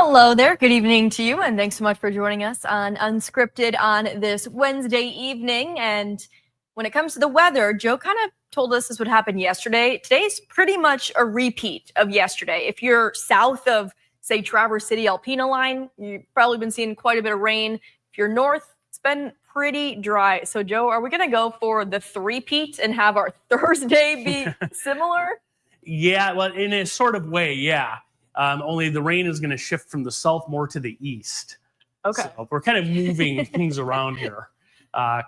Hello there. Good evening to you, and thanks so much for joining us on Unscripted on this Wednesday evening. And when it comes to the weather, Joe kind of told us this would happen yesterday. Today's pretty much a repeat of yesterday. If you're south of, say, Traverse City Alpena line, you've probably been seeing quite a bit of rain. If you're north, it's been pretty dry. So, Joe, are we going to go for the three-peat and have our Thursday be similar? Yeah, well, in a sort of way, yeah. Only the rain is going to shift from the south more to the east. Okay. So we're kind of moving things around here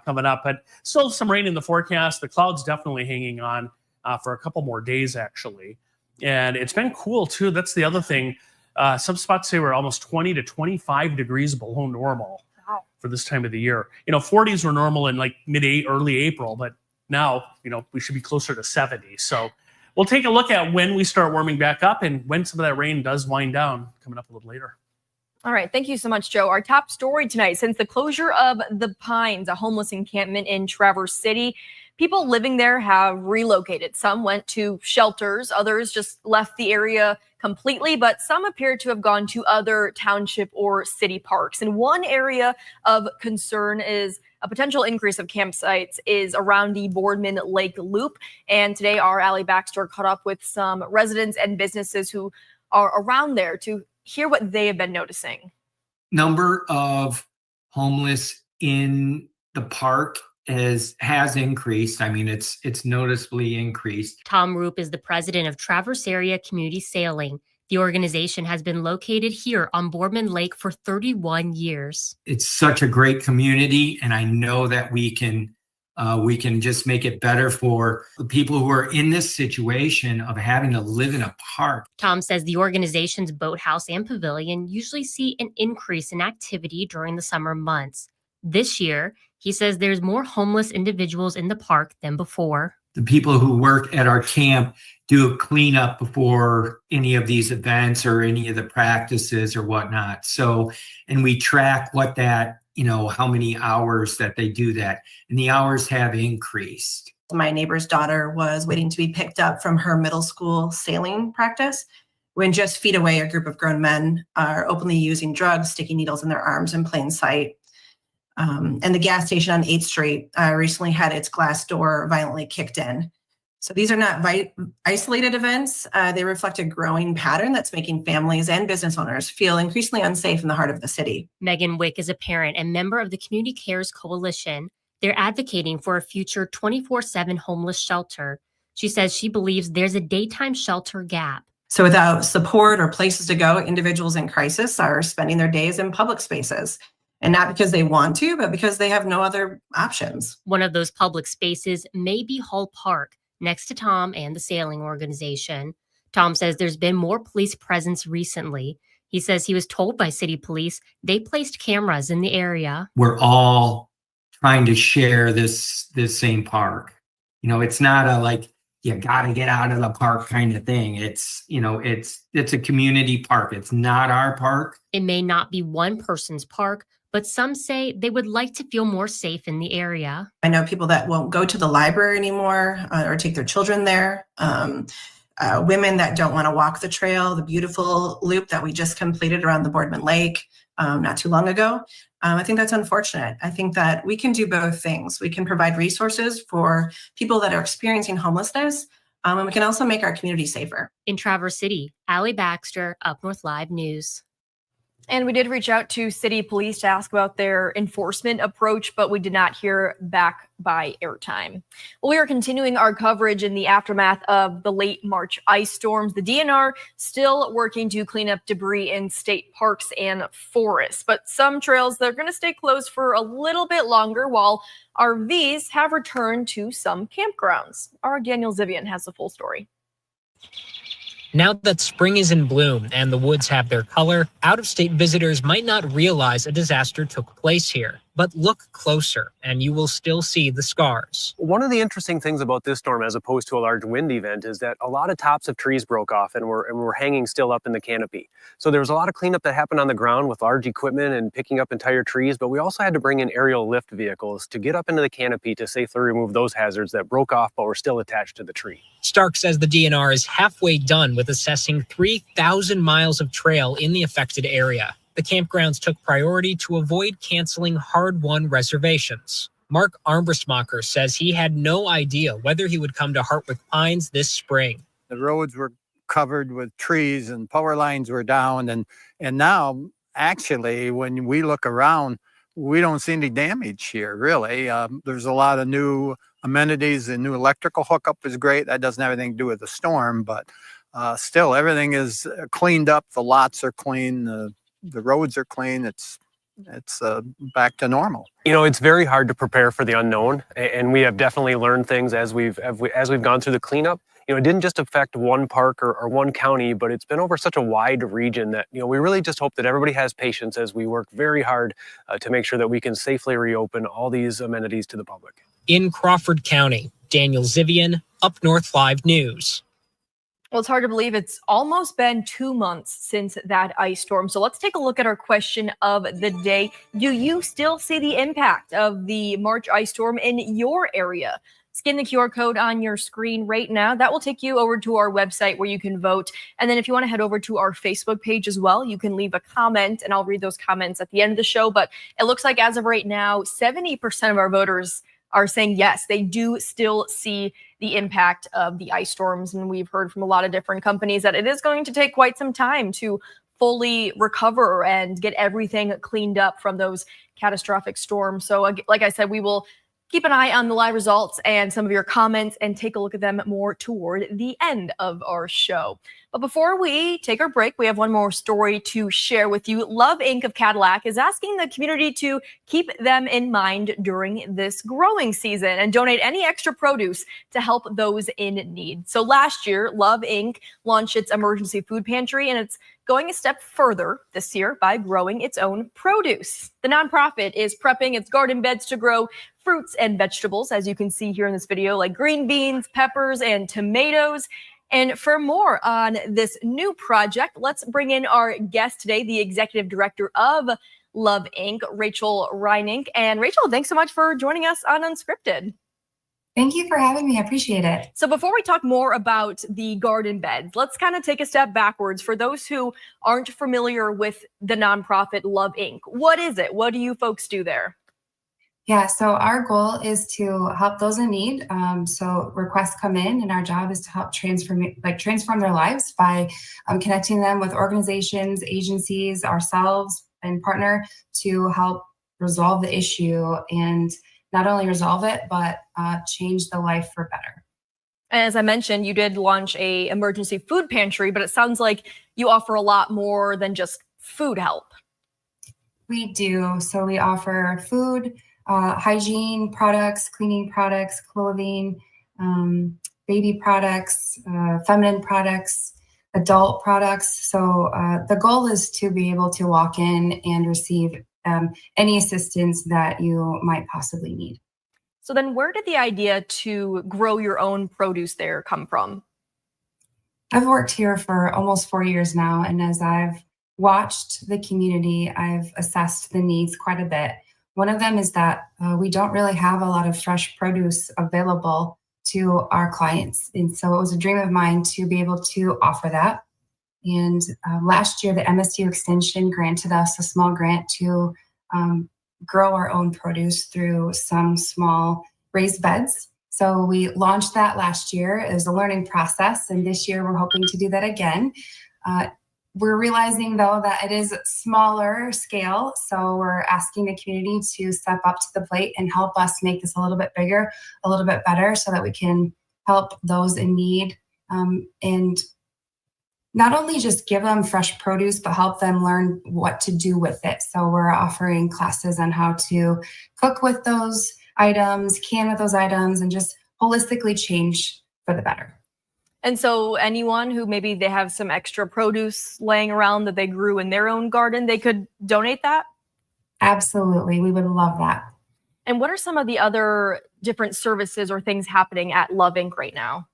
coming up. But still some rain in the forecast. The clouds definitely hanging on for a couple more days, actually. And it's been cool, too. That's the other thing. Some spots say we're almost 20 to 25 degrees below normal for this time of the year. 40s were normal in like early April, but now, we should be closer to 70. So we'll take a look at when we start warming back up and when some of that rain does wind down coming up a little later. All right. Thank you so much, Joe. Our top story tonight, since the closure of the Pines, a homeless encampment in Traverse City, people living there have relocated. Some went to shelters, others just left the area completely, but some appear to have gone to other township or city parks. And one area of concern is a potential increase of campsites is around the Boardman Lake Loop. And today our Allie Baxter caught up with some residents and businesses who are around there to hear what they have been noticing. Number of homeless in the park has increased. I mean, it's noticeably increased. Tom Roop is the president of Traverse Area Community Sailing. The organization has been located here on Boardman Lake for 31 years. It's such a great community, and I know that we can just make it better for the people who are in this situation of having to live in a park. Tom says the organization's boathouse and pavilion usually see an increase in activity during the summer months. This year, he says there's more homeless individuals in the park than before. The people who work at our camp do a cleanup before any of these events or any of the practices or whatnot. So, and we track what that, how many hours that they do that. And the hours have increased. My neighbor's daughter was waiting to be picked up from her middle school sailing practice when just feet away, a group of grown men are openly using drugs, sticking needles in their arms in plain sight. And the gas station on 8th Street recently had its glass door violently kicked in. So these are not isolated events. They reflect a growing pattern that's making families and business owners feel increasingly unsafe in the heart of the city. Megan Wick is a parent and member of the Community Cares Coalition. They're advocating for a future 24/7 homeless shelter. She says she believes there's a daytime shelter gap. So without support or places to go, individuals in crisis are spending their days in public spaces. And not because they want to, but because they have no other options. One of those public spaces may be Hall Park, next to Tom and the sailing organization. Tom says there's been more police presence recently. He says he was told by city police they placed cameras in the area. We're all trying to share this same park. It's not a like, you got to get out of the park kind of thing. It's a community park. It's not our park. It may not be one person's park, but some say they would like to feel more safe in the area. I know people that won't go to the library anymore or take their children there. Women that don't want to walk the trail, the beautiful loop that we just completed around the Boardman Lake not too long ago. I think that's unfortunate. I think that we can do both things. We can provide resources for people that are experiencing homelessness, and we can also make our community safer. In Traverse City, Allie Baxter, UpNorthLive News. And we did reach out to city police to ask about their enforcement approach, but we did not hear back by airtime. Well, we are continuing our coverage in the aftermath of the late March ice storms. The DNR still working to clean up debris in state parks and forests, but some trails, they're going to stay closed for a little bit longer while RVs have returned to some campgrounds. Our Daniel Zivian has the full story. Now that spring is in bloom and the woods have their color, out-of-state visitors might not realize a disaster took place here. But look closer and you will still see the scars. One of the interesting things about this storm, as opposed to a large wind event, is that a lot of tops of trees broke off and were hanging still up in the canopy. So there was a lot of cleanup that happened on the ground with large equipment and picking up entire trees, but we also had to bring in aerial lift vehicles to get up into the canopy to safely remove those hazards that broke off but were still attached to the tree. Stark says the DNR is halfway done with assessing 3,000 miles of trail in the affected area. The campgrounds took priority to avoid canceling hard-won reservations. Mark Armbrussmacher says he had no idea whether he would come to Hartwick Pines this spring. The roads were covered with trees and power lines were down. And now, actually, when we look around, we don't see any damage here, really. There's a lot of new amenities. The new electrical hookup is great. That doesn't have anything to do with the storm, but still, everything is cleaned up. The lots are clean. The roads are clean. It's back to normal. You know, it's very hard to prepare for the unknown, and we have definitely learned things as we've gone through the cleanup. You know, it didn't just affect one park or one county, but it's been over such a wide region that, you know, we really just hope that everybody has patience as we work very hard to make sure that we can safely reopen all these amenities to the public. In Crawford County, Daniel Zivian, UpNorthLive News. Well, it's hard to believe it's almost been 2 months since that ice storm. So let's take a look at our question of the day. Do you still see the impact of the March ice storm in your area? Scan the QR code on your screen right now. That will take you over to our website where you can vote. And then if you want to head over to our Facebook page as well, you can leave a comment and I'll read those comments at the end of the show. But it looks like as of right now, 70% of our voters are saying yes, they do still see the impact of the ice storms. And we've heard from a lot of different companies that it is going to take quite some time to fully recover and get everything cleaned up from those catastrophic storms. So like I said, we will keep an eye on the live results and some of your comments and take a look at them more toward the end of our show. But before we take our break, we have one more story to share with you. Love Inc. of Cadillac is asking the community to keep them in mind during this growing season and donate any extra produce to help those in need. So last year, Love Inc. launched its emergency food pantry, and it's going a step further this year by growing its own produce. The nonprofit is prepping its garden beds to grow fruits and vegetables, as you can see here in this video, like green beans, peppers, and tomatoes. And for more on this new project, let's bring in our guest today, the executive director of Love Inc., Rachel Reinink. And Rachel, thanks so much for joining us on Unscripted. Thank you for having me. I appreciate it. So before we talk more about the garden beds, let's kind of take a step backwards for those who aren't familiar with the nonprofit Love Inc. What is it? What do you folks do there? Yeah, so our goal is to help those in need. So requests come in, and our job is to help transform their lives by connecting them with organizations, agencies, ourselves, and partner to help resolve the issue, and not only resolve it, but change the life for better. As I mentioned, you did launch a emergency food pantry, but it sounds like you offer a lot more than just food help. We do. So we offer food, hygiene products, cleaning products, clothing, baby products, feminine products, adult products. So the goal is to be able to walk in and receive any assistance that you might possibly need. So then where did the idea to grow your own produce there come from? I've worked here for almost 4 years now, and as I've watched the community, I've assessed the needs quite a bit. One of them is that we don't really have a lot of fresh produce available to our clients. And so it was a dream of mine to be able to offer that. And last year, the MSU Extension granted us a small grant to grow our own produce through some small raised beds. So we launched that last year. It was a learning process. And this year, we're hoping to do that again. We're realizing, though, that it is smaller scale. So we're asking the community to step up to the plate and help us make this a little bit bigger, a little bit better, so that we can help those in need. And not only just give them fresh produce, but help them learn what to do with it. So we're offering classes on how to cook with those items, can with those items, and just holistically change for the better. And so anyone who maybe they have some extra produce laying around that they grew in their own garden, they could donate that? Absolutely. We would love that. And what are some of the other different services or things happening at Love Inc. right now?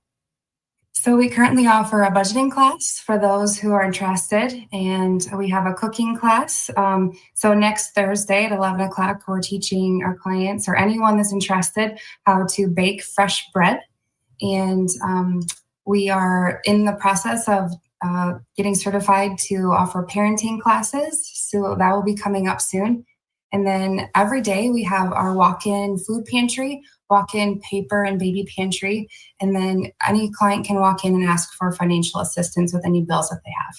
So we currently offer a budgeting class for those who are interested, and we have a cooking class. So next Thursday at 11 o'clock, we're teaching our clients or anyone that's interested how to bake fresh bread. And we are in the process of getting certified to offer parenting classes. So that will be coming up soon. And then every day we have our walk-in food pantry, walk-in paper and baby pantry. And then any client can walk in and ask for financial assistance with any bills that they have.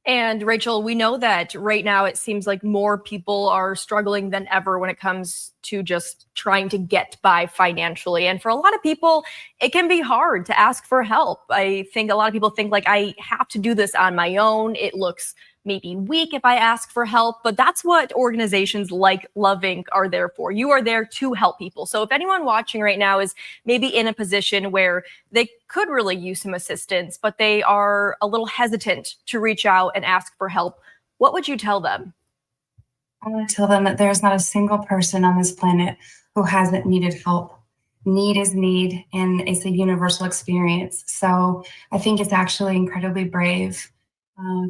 And Rachel, we know that right now it seems like more people are struggling than ever when it comes to just trying to get by financially. And for a lot of people, it can be hard to ask for help. I think a lot of people think like, I have to do this on my own. It looks maybe weak if I ask for help, but that's what organizations like Love Inc. are there for. You are there to help people. So if anyone watching right now is maybe in a position where they could really use some assistance, but they are a little hesitant to reach out and ask for help, what would you tell them? I want to tell them that there's not a single person on this planet who hasn't needed help. Need is need, and it's a universal experience. So I think it's actually incredibly brave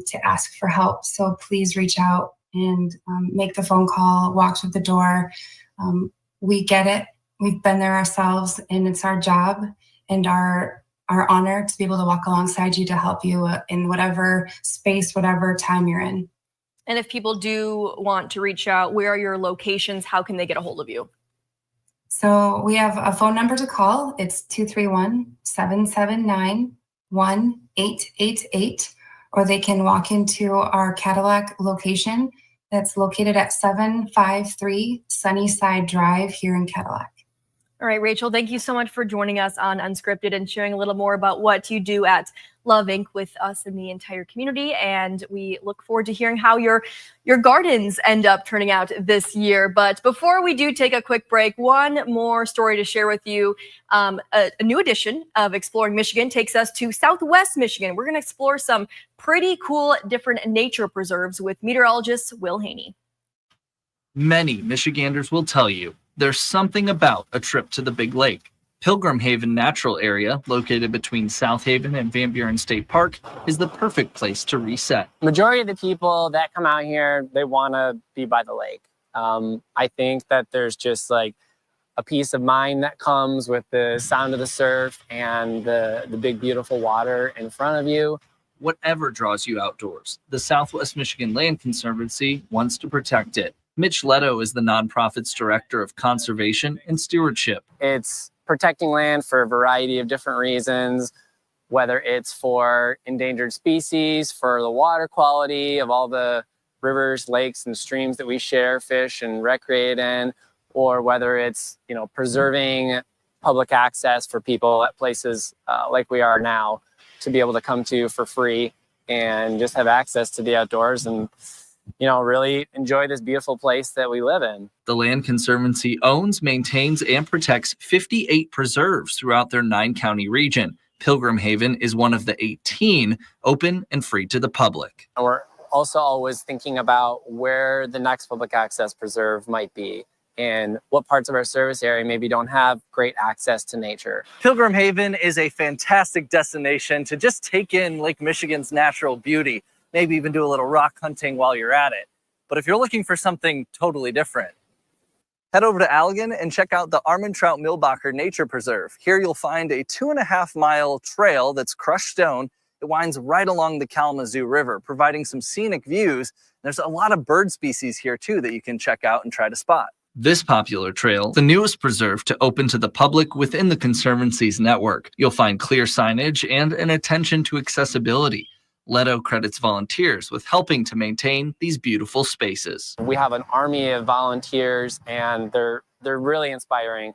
to ask for help. So please reach out and make the phone call, walk through the door. We get it. We've been there ourselves, and it's our job and our honor to be able to walk alongside you to help you in whatever space, whatever time you're in. And if people do want to reach out, where are your locations? How can they get a hold of you? So we have a phone number to call. It's 231-779-1888, or they can walk into our Cadillac location that's located at 753 Sunnyside Drive here in Cadillac. All right, Rachel, thank you so much for joining us on Unscripted and sharing a little more about what you do at Love Inc. with us and the entire community. And we look forward to hearing how your gardens end up turning out this year. But before we do take a quick break, one more story to share with you. A new edition of Exploring Michigan takes us to Southwest Michigan. We're going to explore some pretty cool different nature preserves with meteorologist Will Haney. Many Michiganders will tell you there's something about a trip to the Big Lake. Pilgrim Haven Natural Area, located between South Haven and Van Buren State Park, is the perfect place to reset. Majority of the people that come out here, they want to be by the lake. I think that there's just like a peace of mind that comes with the sound of the surf and the big, beautiful water in front of you. Whatever draws you outdoors, the Southwest Michigan Land Conservancy wants to protect it. Mitch Leto is the nonprofit's director of conservation and stewardship. It's protecting land for a variety of different reasons, whether it's for endangered species, for the water quality of all the rivers, lakes, and streams that we share, fish, and recreate in, or whether it's, preserving public access for people at places like we are now to be able to come to for free and just have access to the outdoors and really enjoy this beautiful place that we live in. The Land Conservancy owns, maintains, and protects 58 preserves throughout their 9-county region. Pilgrim Haven is one of the 18 open and free to the public. We're also always thinking about where the next public access preserve might be and what parts of our service area maybe don't have great access to nature. Pilgrim Haven is a fantastic destination to just take in Lake Michigan's natural beauty. Maybe even do a little rock hunting while you're at it. But if you're looking for something totally different, head over to Allegan and check out the Armentrout-Milbacher Nature Preserve. Here you'll find a 2.5-mile trail that's crushed stone. It winds right along the Kalamazoo River, providing some scenic views. There's a lot of bird species here too that you can check out and try to spot. This popular trail, the newest preserve to open to the public within the Conservancy's network. You'll find clear signage and an attention to accessibility. Leto credits volunteers with helping to maintain these beautiful spaces. We have an army of volunteers and they're really inspiring,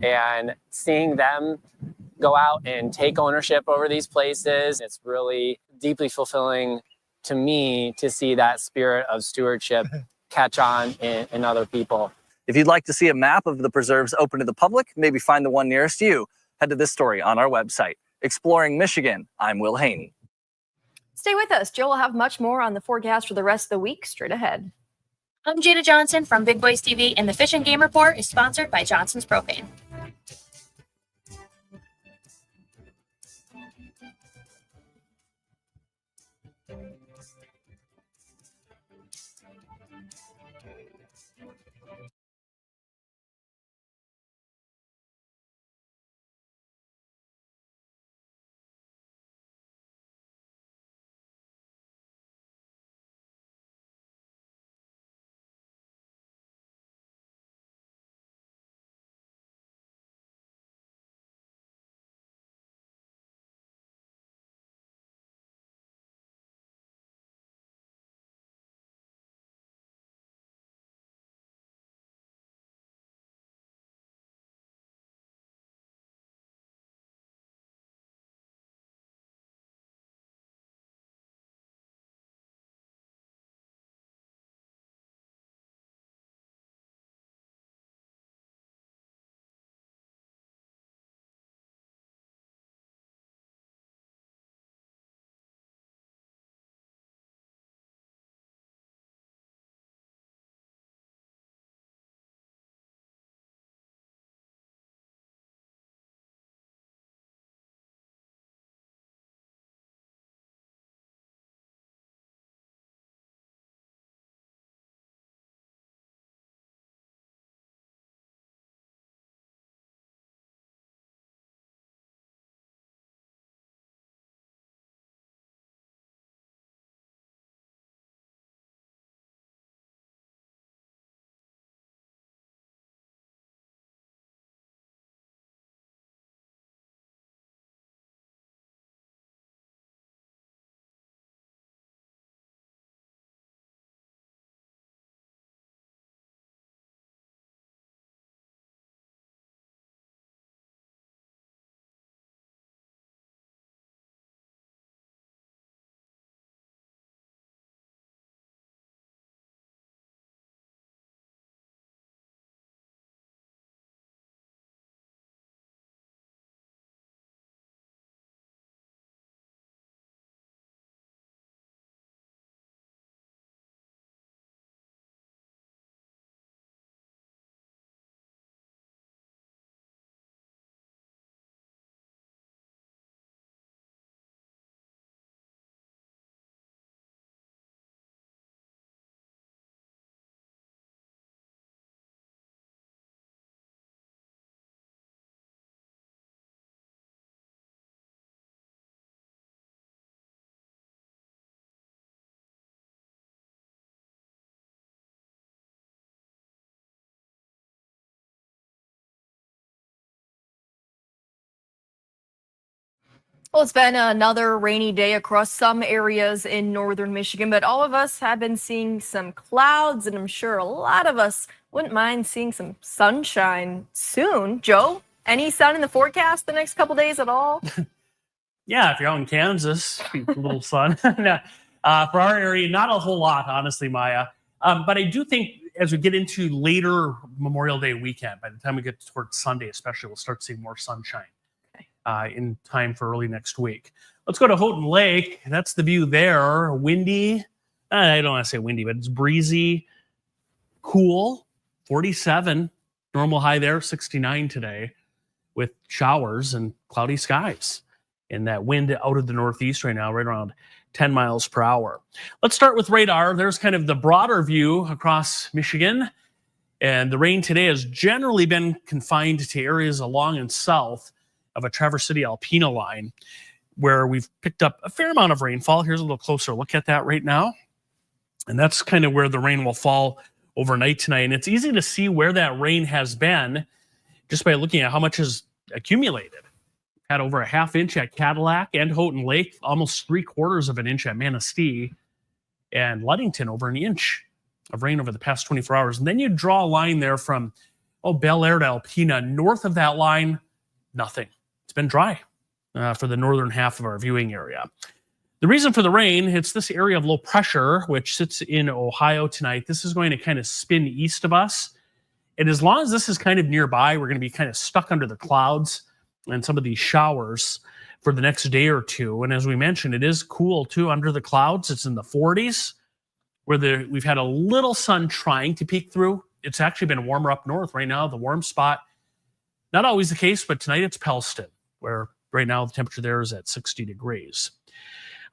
and seeing them go out and take ownership over these places, it's really deeply fulfilling to me to see that spirit of stewardship catch on in other people. If you'd like to see a map of the preserves open to the public, maybe find the one nearest you, head to this story on our website. Exploring Michigan, I'm Will Haney. Stay with us. Joe will have much more on the forecast for the rest of the week straight ahead. I'm Jada Johnson from Big Boys TV, and the Fish and Game Report is sponsored by Johnson's Propane. Well, it's been another rainy day across some areas in northern Michigan, but all of us have been seeing some clouds, and I'm sure a lot of us wouldn't mind seeing some sunshine soon. Joe, any sun in the forecast the next couple days at all? Yeah, if you're out in Kansas, a little sun. No, for our area, not a whole lot, honestly, Maya. But I do think as we get into later Memorial Day weekend, by the time we get towards Sunday especially, we'll start seeing more sunshine in time for early next week. Let's go to Houghton Lake. That's the view there. Windy. I don't want to say windy, but it's breezy, cool, 47. Normal high there, 69 today, with showers and cloudy skies. And that wind out of the northeast right now, right around 10 miles per hour. Let's start with radar. There's kind of the broader view across Michigan. And the rain today has generally been confined to areas along and south of a Traverse City Alpena line, where we've picked up a fair amount of rainfall. Here's a little closer look at that right now. And that's kind of where the rain will fall overnight tonight. And it's easy to see where that rain has been just by looking at how much has accumulated. Had over a half inch at Cadillac and Houghton Lake, almost 3/4 of an inch at Manistee, and Ludington over an inch of rain over the past 24 hours. And then you draw a line there from, Bel Air to Alpena. North of that line, nothing. It's been dry for the northern half of our viewing area. The reason for the rain, it's this area of low pressure, which sits in Ohio tonight. This is going to kind of spin east of us. And as long as this is kind of nearby, we're going to be kind of stuck under the clouds and some of these showers for the next day or two. And as we mentioned, it is cool too under the clouds. It's in the 40s. where we've had a little sun trying to peek through. It's actually been warmer up north right now. The warm spot, not always the case, but tonight it's Pellston, where right now the temperature there is at 60 degrees.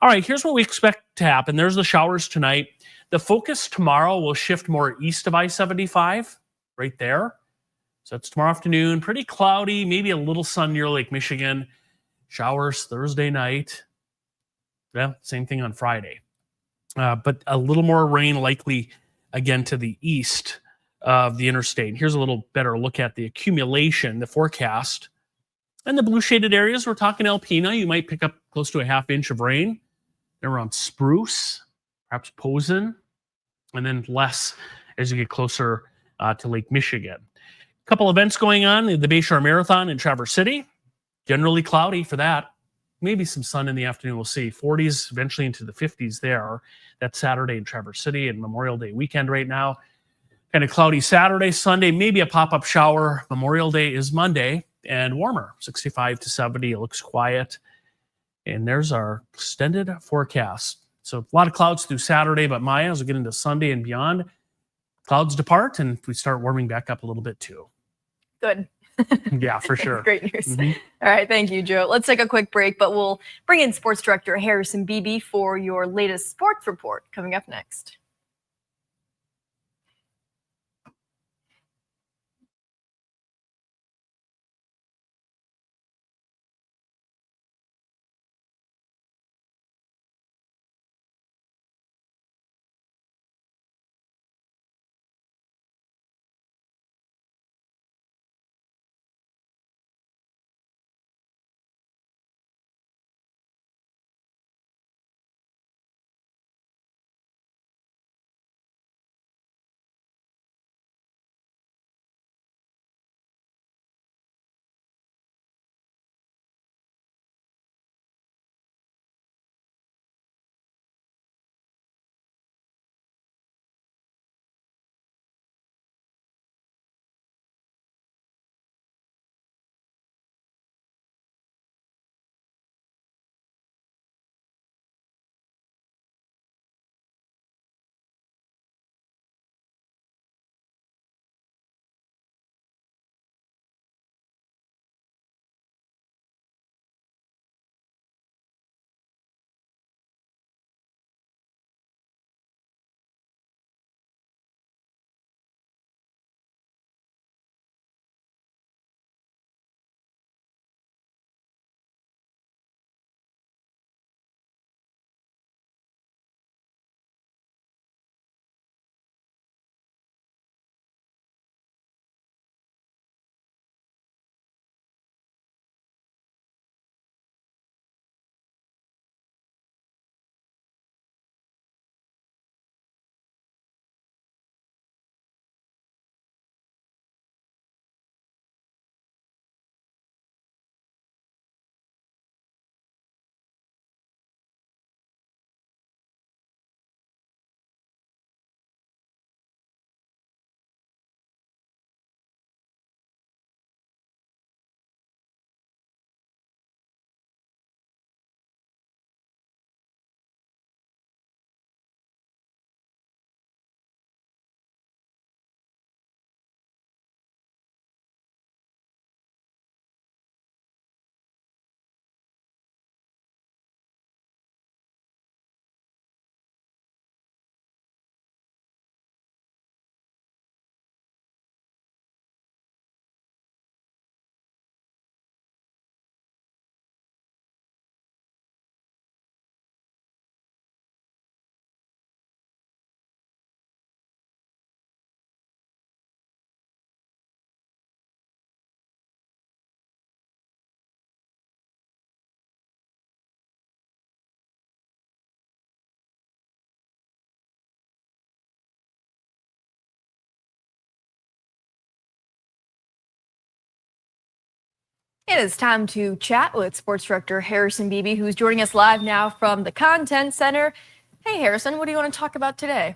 All right, here's what we expect to happen. There's the showers tonight. The focus tomorrow will shift more east of I-75, right there. So it's tomorrow afternoon, pretty cloudy, maybe a little sun near Lake Michigan. Showers Thursday night. Yeah, same thing on Friday. But a little more rain likely again to the east of the interstate. Here's a little better look at the accumulation, the forecast. And the blue shaded areas, we're talking Alpena. You might pick up close to a half inch of rain. They're around Spruce, perhaps Posen, and then less as you get closer to Lake Michigan. A couple events going on, the Bayshore Marathon in Traverse City. Generally cloudy for that. Maybe some sun in the afternoon, we'll see. 40s, eventually into the 50s there. That's Saturday in Traverse City and Memorial Day weekend right now. Kind of cloudy Saturday, Sunday, maybe a pop-up shower. Memorial Day is Monday and warmer, 65 to 70. It looks quiet. And there's our extended forecast. So a lot of clouds through Saturday, but Maya, as we get into Sunday and beyond, clouds depart and we start warming back up a little bit too. Good. Yeah, for sure. Great news. All right. Thank you, Joe. Let's take a quick break, but we'll bring in sports director Harrison Beebe for your latest sports report coming up next. It is time to chat with sports director Harrison Beebe, who's joining us live now from the Content Center. Hey, Harrison, what do you want to talk about today?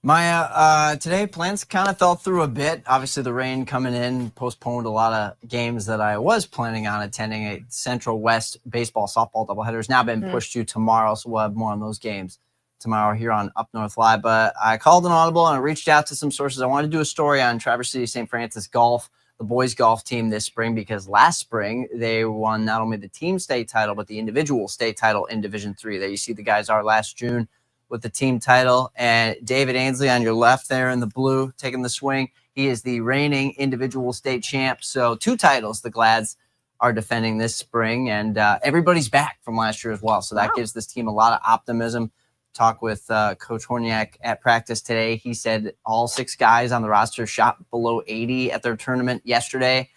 Maya, today plans kind of fell through a bit. Obviously, the rain coming in postponed a lot of games that I was planning on attending. A Central West baseball softball doubleheader has now been pushed to tomorrow, so we'll have more on those games tomorrow here on Up North Live. But I called an audible and I reached out to some sources. I wanted to do a story on Traverse City St. Francis golf, the boys golf team this spring, because last spring they won not only the team state title, but the individual state title in Division III. There you see the guys are last June with the team title. And David Ainsley on your left there in the blue taking the swing. He is the reigning individual state champ. So 2 titles the Glads are defending this spring, and everybody's back from last year as well. So that gives this team a lot of optimism. Talk with Coach Horniak at practice today. He said all 6 guys on the roster shot below 80 at their tournament yesterday,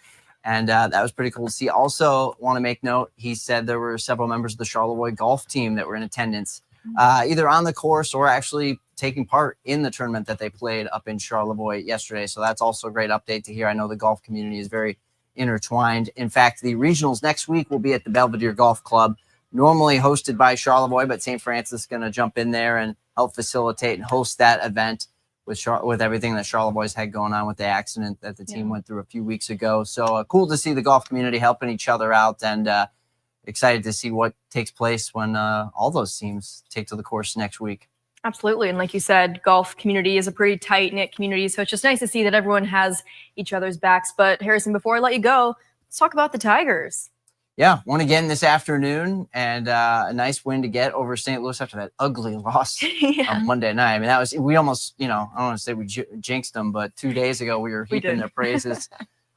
and that was pretty cool to see. Also want to make note, he said there were several members of the Charlevoix golf team that were in attendance, either on the course or actually taking part in the tournament that they played up in Charlevoix yesterday. So that's also a great update to hear. I know the golf community is very intertwined. In fact, the regionals next week will be at the Belvedere Golf Club, normally hosted by Charlevoix, but St. Francis is going to jump in there and help facilitate and host that event with everything that Charlevoix's had going on with the accident that the team went through a few weeks ago. So cool to see the golf community helping each other out, and excited to see what takes place when all those teams take to the course next week. Absolutely. And like you said, golf community is a pretty tight-knit community. So it's just nice to see that everyone has each other's backs. But Harrison, before I let you go, let's talk about the Tigers. Yeah, won again this afternoon, and a nice win to get over St. Louis after that ugly loss on Monday night. I mean, we almost, I don't want to say we jinxed them, but 2 days ago we were heaping their praises,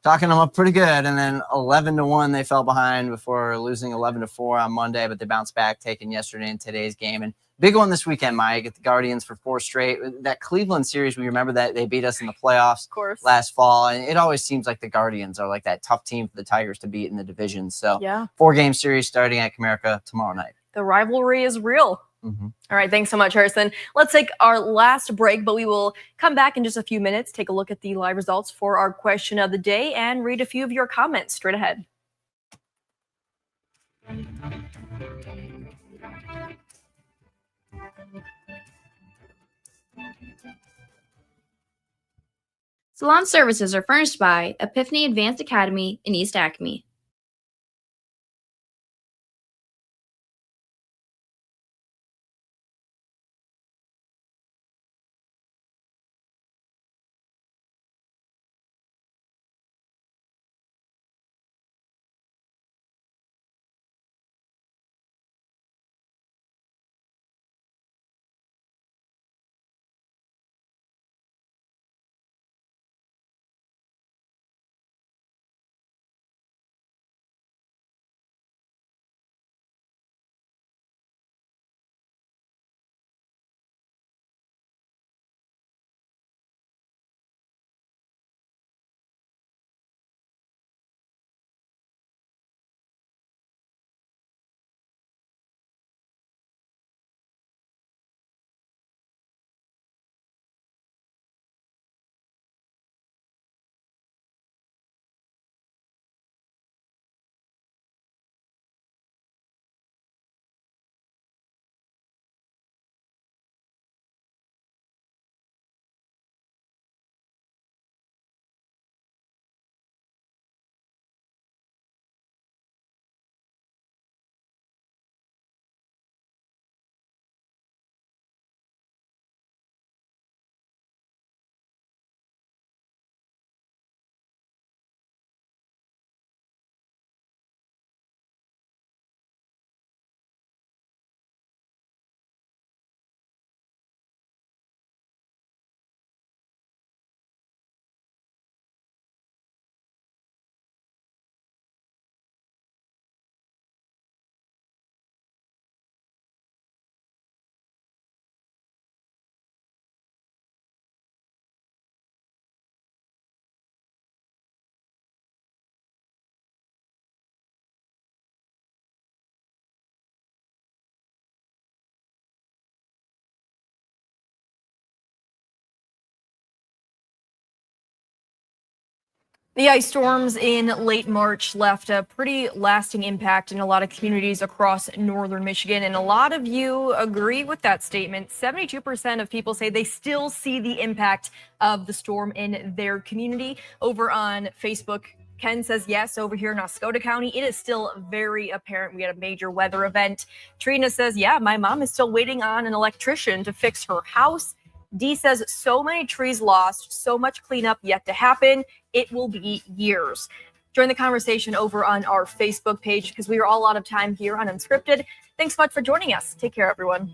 talking them up pretty good. And then 11-1, they fell behind before losing 11-4 on Monday, but they bounced back, taking yesterday and today's game. And big one this weekend, Mike, at the Guardians for 4 straight. That Cleveland series, we remember that they beat us in the playoffs last fall. And it always seems like the Guardians are like that tough team for the Tigers to beat in the division. So 4-game series starting at Comerica tomorrow night. The rivalry is real. All right. Thanks so much, Harrison. Let's take our last break, but we will come back in just a few minutes, take a look at the live results for our question of the day, and read a few of your comments straight ahead. Salon services are furnished by Epiphany Advanced Academy in East Acme. The ice storms in late March left a pretty lasting impact in a lot of communities across northern Michigan, and a lot of you agree with that statement. 72% of people say they still see the impact of the storm in their community. Over on Facebook, Ken says yes, over here in Oscoda County, it is still very apparent we had a major weather event. Trina says, yeah, my mom is still waiting on an electrician to fix her house. Dee says so many trees lost, so much cleanup yet to happen. It will be years. Join the conversation over on our Facebook page because we are all out of time here on Unscripted. Thanks so much for joining us. Take care, everyone.